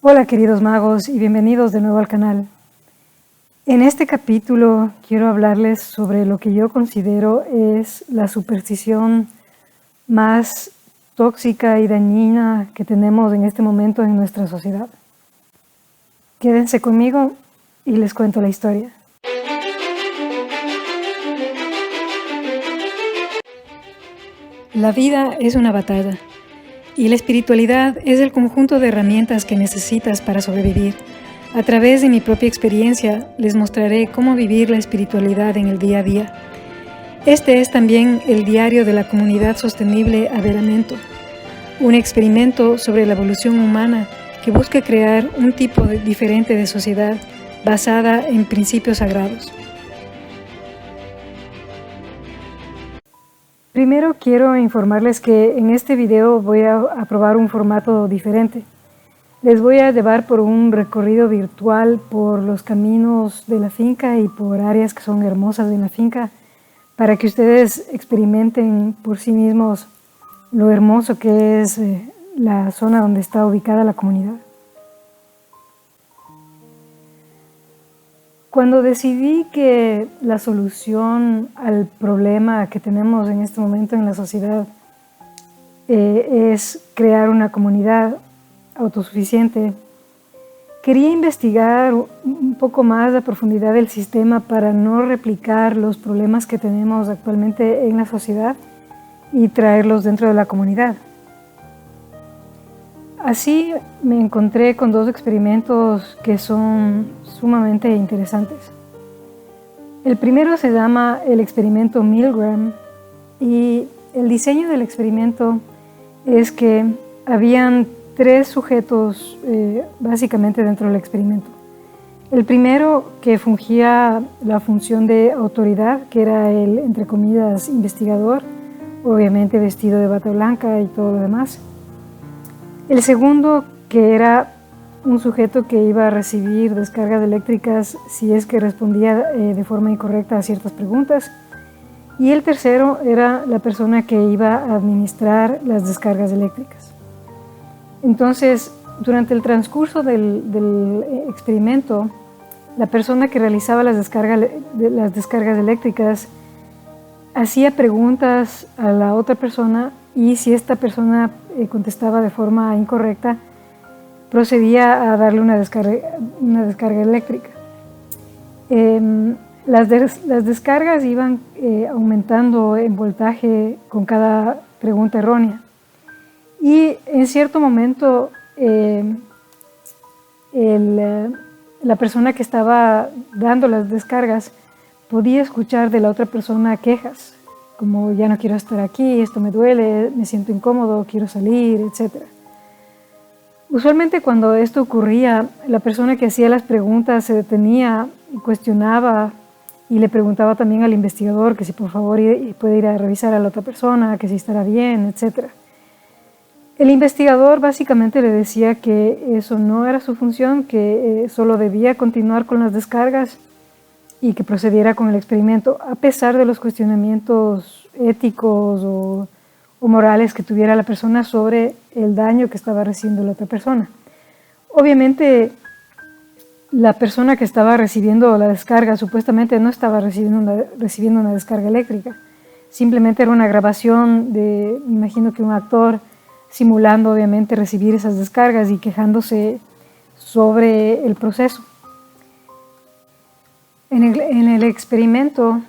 Hola queridos magos y bienvenidos de nuevo al canal. En este capítulo quiero hablarles sobre lo que yo considero es la superstición más tóxica y dañina que tenemos en este momento en nuestra sociedad. Quédense conmigo y les cuento la historia. La vida es una batalla y la espiritualidad es el conjunto de herramientas que necesitas para sobrevivir. A través de mi propia experiencia les mostraré cómo vivir la espiritualidad en el día a día. Este es también el diario de la comunidad sostenible Averamento, un experimento sobre la evolución humana que busca crear un tipo diferente de sociedad basada en principios sagrados. Primero quiero informarles que en este video voy a probar un formato diferente. Les voy a llevar por un recorrido virtual por los caminos de la finca y por áreas que son hermosas en la finca para que ustedes experimenten por sí mismos lo hermoso que es la zona donde está ubicada la comunidad. Cuando decidí que la solución al problema que tenemos en este momento en la sociedad es crear una comunidad autosuficiente, quería investigar un poco más a profundidad del sistema para no replicar los problemas que tenemos actualmente en la sociedad y traerlos dentro de la comunidad. Así me encontré con dos experimentos que son sumamente interesantes. El primero se llama el experimento Milgram y el diseño del experimento es que habían tres sujetos básicamente dentro del experimento. El primero, que fungía la función de autoridad, que era el, entre comillas, investigador, obviamente vestido de bata blanca y todo lo demás. El segundo, que era un sujeto que iba a recibir descargas eléctricas si es que respondía de forma incorrecta a ciertas preguntas. Y el tercero era la persona que iba a administrar las descargas eléctricas. Entonces, durante el transcurso del experimento, la persona que realizaba las descargas eléctricas hacía preguntas a la otra persona y si esta persona contestaba de forma incorrecta, procedía a darle una descarga eléctrica. Las descargas iban aumentando en voltaje con cada pregunta errónea. Y en cierto momento la persona que estaba dando las descargas podía escuchar de la otra persona quejas, como ya no quiero estar aquí, esto me duele, me siento incómodo, quiero salir, etc. Usualmente cuando esto ocurría, la persona que hacía las preguntas se detenía y cuestionaba y le preguntaba también al investigador que si por favor puede ir a revisar a la otra persona, que si estará bien, etc. El investigador básicamente le decía que eso no era su función, que solo debía continuar con las descargas y que procediera con el experimento, a pesar de los cuestionamientos éticos o morales que tuviera la persona sobre el daño que estaba recibiendo la otra persona. Obviamente, la persona que estaba recibiendo la descarga supuestamente no estaba recibiendo una descarga eléctrica, simplemente era una grabación de, me imagino que un actor simulando obviamente recibir esas descargas y quejándose sobre el proceso. En el experimento,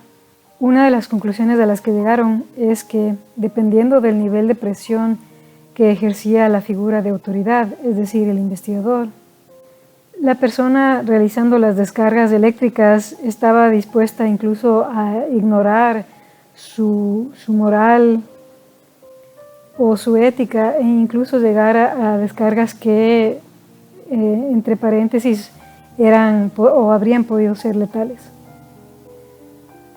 una de las conclusiones a las que llegaron es que dependiendo del nivel de presión que ejercía la figura de autoridad, es decir, el investigador, la persona realizando las descargas eléctricas estaba dispuesta incluso a ignorar su moral o su ética e incluso llegar a descargas que, entre paréntesis, eran o habrían podido ser letales.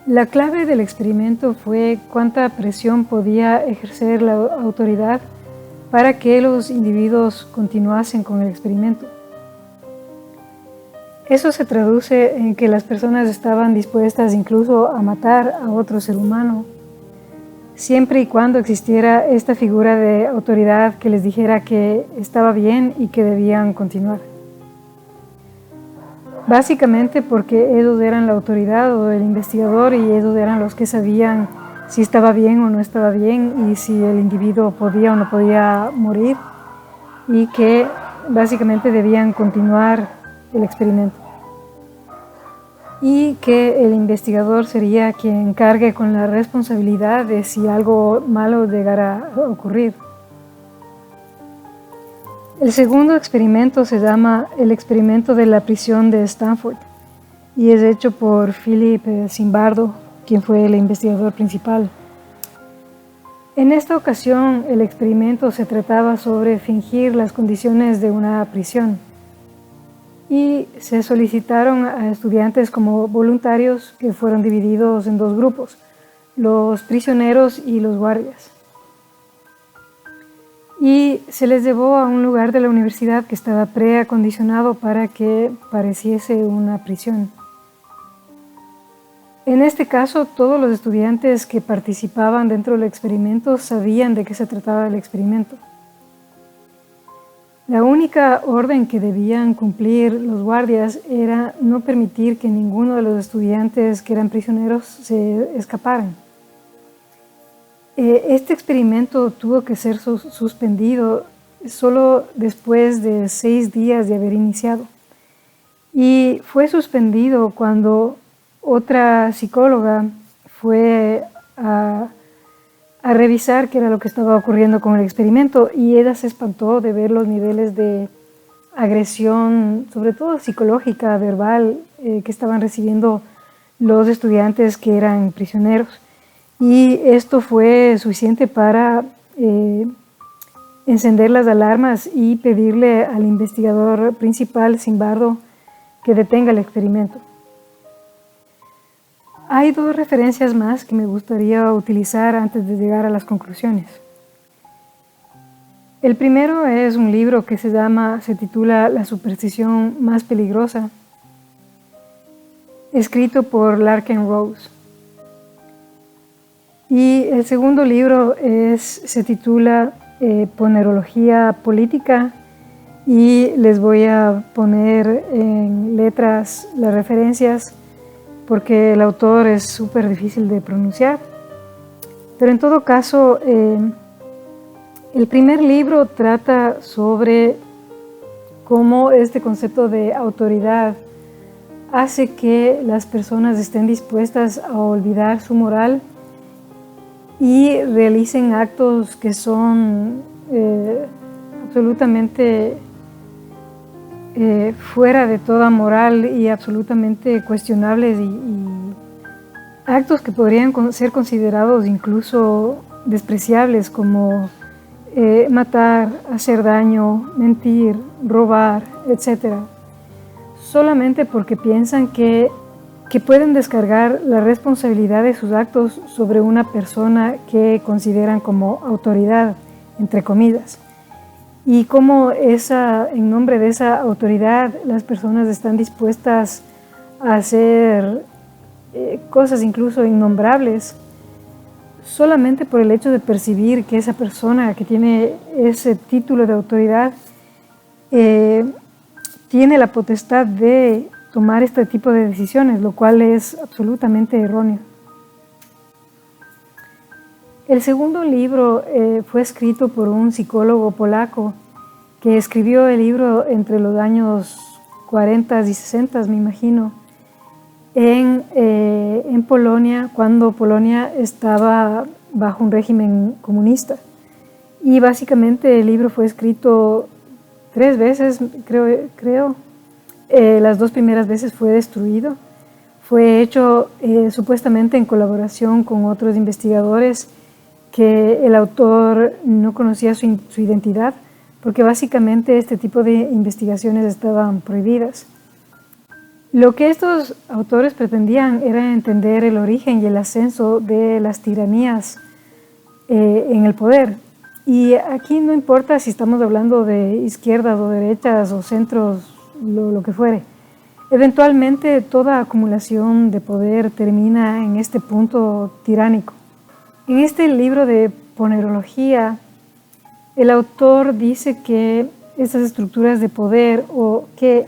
La clave del experimento fue cuánta presión podía ejercer la autoridad para que los individuos continuasen con el experimento. Eso se traduce en que las personas estaban dispuestas incluso a matar a otro ser humano siempre y cuando existiera esta figura de autoridad que les dijera que estaba bien y que debían continuar. Básicamente porque ellos eran la autoridad o el investigador y ellos eran los que sabían si estaba bien o no estaba bien y si el individuo podía o no podía morir, y que básicamente debían continuar el experimento. Y que el investigador sería quien cargue con la responsabilidad de si algo malo llegara a ocurrir. El segundo experimento se llama el experimento de la prisión de Stanford y es hecho por Philip Zimbardo, quien fue el investigador principal. En esta ocasión, el experimento se trataba sobre fingir las condiciones de una prisión y se solicitaron a estudiantes como voluntarios que fueron divididos en dos grupos, los prisioneros y los guardias. Y se les llevó a un lugar de la universidad que estaba preacondicionado para que pareciese una prisión. En este caso, todos los estudiantes que participaban dentro del experimento sabían de qué se trataba el experimento. La única orden que debían cumplir los guardias era no permitir que ninguno de los estudiantes que eran prisioneros se escaparan. Este experimento tuvo que ser suspendido solo después de 6 días de haber iniciado. Y fue suspendido cuando otra psicóloga fue a revisar qué era lo que estaba ocurriendo con el experimento y ella se espantó de ver los niveles de agresión, sobre todo psicológica, verbal, que estaban recibiendo los estudiantes que eran prisioneros. Y esto fue suficiente para encender las alarmas y pedirle al investigador principal, Zimbardo, que detenga el experimento. Hay 2 referencias más que me gustaría utilizar antes de llegar a las conclusiones. El primero es un libro que se titula La superstición más peligrosa, escrito por Larken Rose. Y el segundo libro se titula Ponerología política, y les voy a poner en letras las referencias porque el autor es súper difícil de pronunciar. Pero en todo caso, el primer libro trata sobre cómo este concepto de autoridad hace que las personas estén dispuestas a olvidar su moral y realicen actos que son absolutamente fuera de toda moral y absolutamente cuestionables y actos que podrían ser considerados incluso despreciables, como matar, hacer daño, mentir, robar, etc. Solamente porque piensan que pueden descargar la responsabilidad de sus actos sobre una persona que consideran como autoridad, entre comillas. Y cómo en nombre de esa autoridad las personas están dispuestas a hacer cosas incluso innombrables, solamente por el hecho de percibir que esa persona que tiene ese título de autoridad tiene la potestad de tomar este tipo de decisiones, lo cual es absolutamente erróneo. El segundo libro fue escrito por un psicólogo polaco que escribió el libro entre los años 40 y 60, me imagino, en Polonia, cuando Polonia estaba bajo un régimen comunista. Y básicamente el libro fue escrito 3 veces, creo. Las 2 primeras veces fue destruido. Fue hecho supuestamente en colaboración con otros investigadores que el autor no conocía su identidad, porque básicamente este tipo de investigaciones estaban prohibidas. Lo que estos autores pretendían era entender el origen y el ascenso de las tiranías en el poder. Y aquí no importa si estamos hablando de izquierdas o derechas o centros, lo que fuere. Eventualmente toda acumulación de poder termina en este punto tiránico. En este libro de ponerología, el autor dice que estas estructuras de poder o que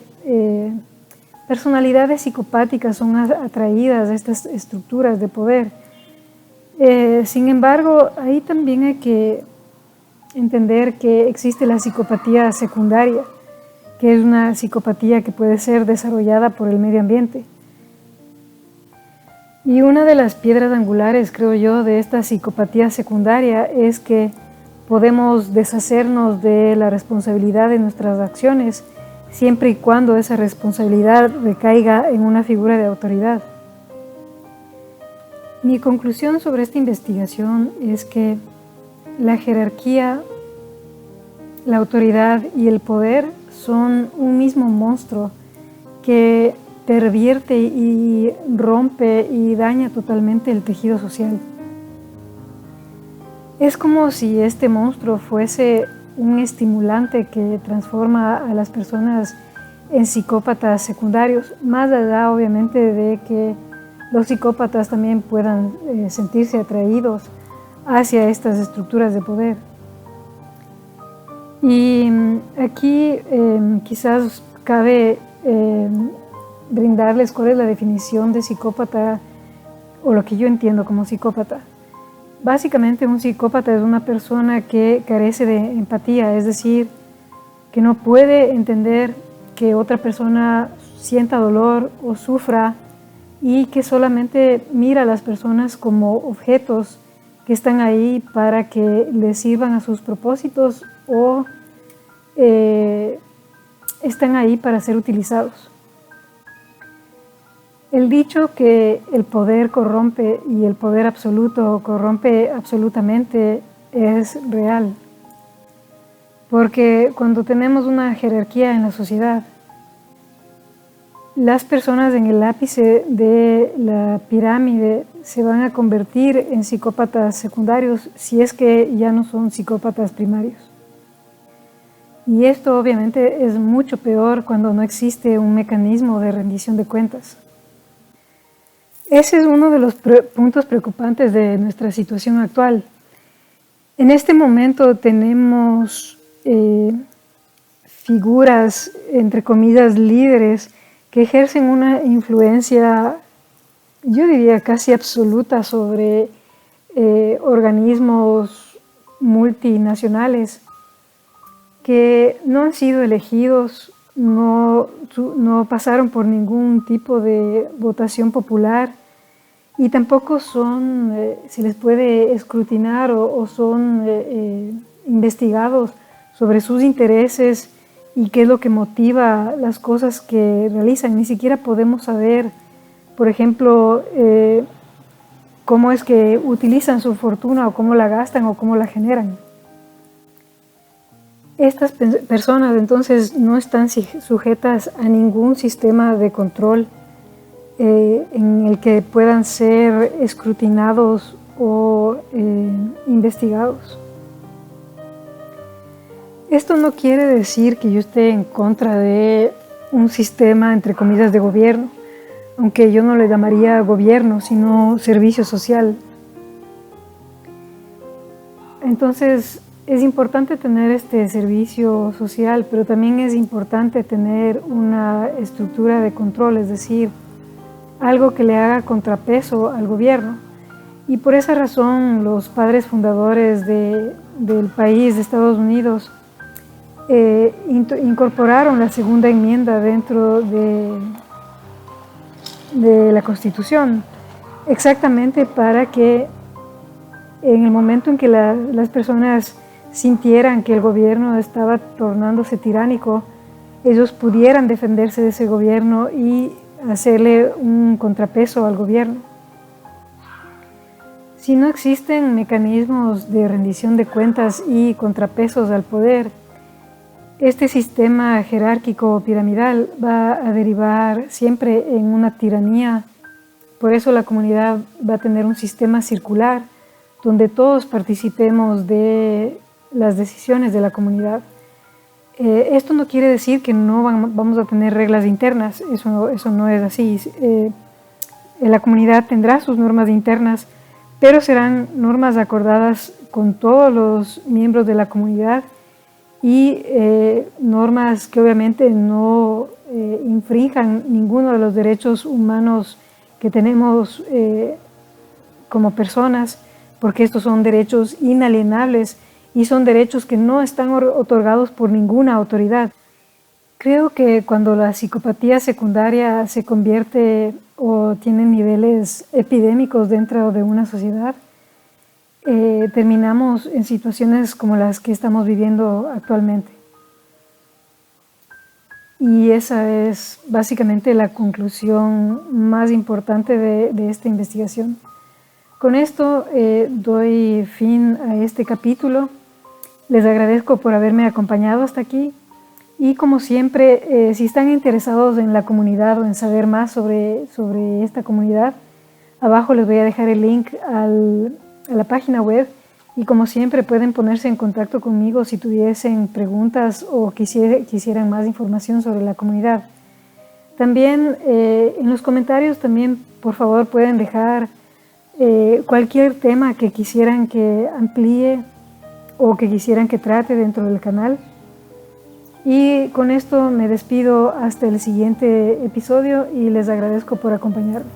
personalidades psicopáticas son atraídas a estas estructuras de poder. Sin embargo, ahí también hay que entender que existe la psicopatía secundaria, que es una psicopatía que puede ser desarrollada por el medio ambiente. Y una de las piedras angulares, creo yo, de esta psicopatía secundaria es que podemos deshacernos de la responsabilidad de nuestras acciones siempre y cuando esa responsabilidad recaiga en una figura de autoridad. Mi conclusión sobre esta investigación es que la jerarquía, la autoridad y el poder son un mismo monstruo que pervierte y rompe y daña totalmente el tejido social. Es como si este monstruo fuese un estimulante que transforma a las personas en psicópatas secundarios, más allá obviamente de que los psicópatas también puedan sentirse atraídos hacia estas estructuras de poder. Y aquí quizás cabe brindarles cuál es la definición de psicópata o lo que yo entiendo como psicópata. Básicamente un psicópata es una persona que carece de empatía, es decir, que no puede entender que otra persona sienta dolor o sufra y que solamente mira a las personas como objetos que están ahí para que les sirvan a sus propósitos o están ahí para ser utilizados. El dicho que el poder corrompe y el poder absoluto corrompe absolutamente es real. Porque cuando tenemos una jerarquía en la sociedad, las personas en el ápice de la pirámide se van a convertir en psicópatas secundarios si es que ya no son psicópatas primarios. Y esto obviamente es mucho peor cuando no existe un mecanismo de rendición de cuentas. Ese es uno de los puntos preocupantes de nuestra situación actual. En este momento tenemos figuras, entre comillas, líderes que ejercen una influencia, yo diría casi absoluta sobre organismos multinacionales que no han sido elegidos, no pasaron por ningún tipo de votación popular y tampoco son, se les puede escrutinar o son investigados sobre sus intereses y qué es lo que motiva las cosas que realizan. Ni siquiera podemos saber, por ejemplo, cómo es que utilizan su fortuna o cómo la gastan o cómo la generan. Estas personas entonces no están sujetas a ningún sistema de control en el que puedan ser escrutinados o investigados. Esto no quiere decir que yo esté en contra de un sistema, entre comillas, de gobierno, aunque yo no le llamaría gobierno, sino servicio social. Entonces, es importante tener este servicio social, pero también es importante tener una estructura de control, es decir, algo que le haga contrapeso al gobierno. Y por esa razón los padres fundadores del país, de Estados Unidos, incorporaron la segunda enmienda dentro de la Constitución, exactamente para que en el momento en que las personas sintieran que el gobierno estaba tornándose tiránico, ellos pudieran defenderse de ese gobierno y hacerle un contrapeso al gobierno. Si no existen mecanismos de rendición de cuentas y contrapesos al poder, este sistema jerárquico piramidal va a derivar siempre en una tiranía. Por eso la comunidad va a tener un sistema circular donde todos participemos de las decisiones de la comunidad. Esto no quiere decir que no vamos a tener reglas internas, eso no es así. La comunidad tendrá sus normas internas, pero serán normas acordadas con todos los miembros de la comunidad y normas que obviamente no infrinjan ninguno de los derechos humanos que tenemos como personas, porque estos son derechos inalienables y son derechos que no están otorgados por ninguna autoridad. Creo que cuando la psicopatía secundaria se convierte o tiene niveles epidémicos dentro de una sociedad, terminamos en situaciones como las que estamos viviendo actualmente. Y esa es básicamente la conclusión más importante de esta investigación. Con esto doy fin a este capítulo. Les agradezco por haberme acompañado hasta aquí. Y como siempre, si están interesados en la comunidad o en saber más sobre esta comunidad, abajo les voy a dejar el link a la página web y como siempre pueden ponerse en contacto conmigo si tuviesen preguntas o quisieran más información sobre la comunidad. También en los comentarios también por favor pueden dejar cualquier tema que quisieran que amplíe o que quisieran que trate dentro del canal. Y con esto me despido hasta el siguiente episodio y les agradezco por acompañarme.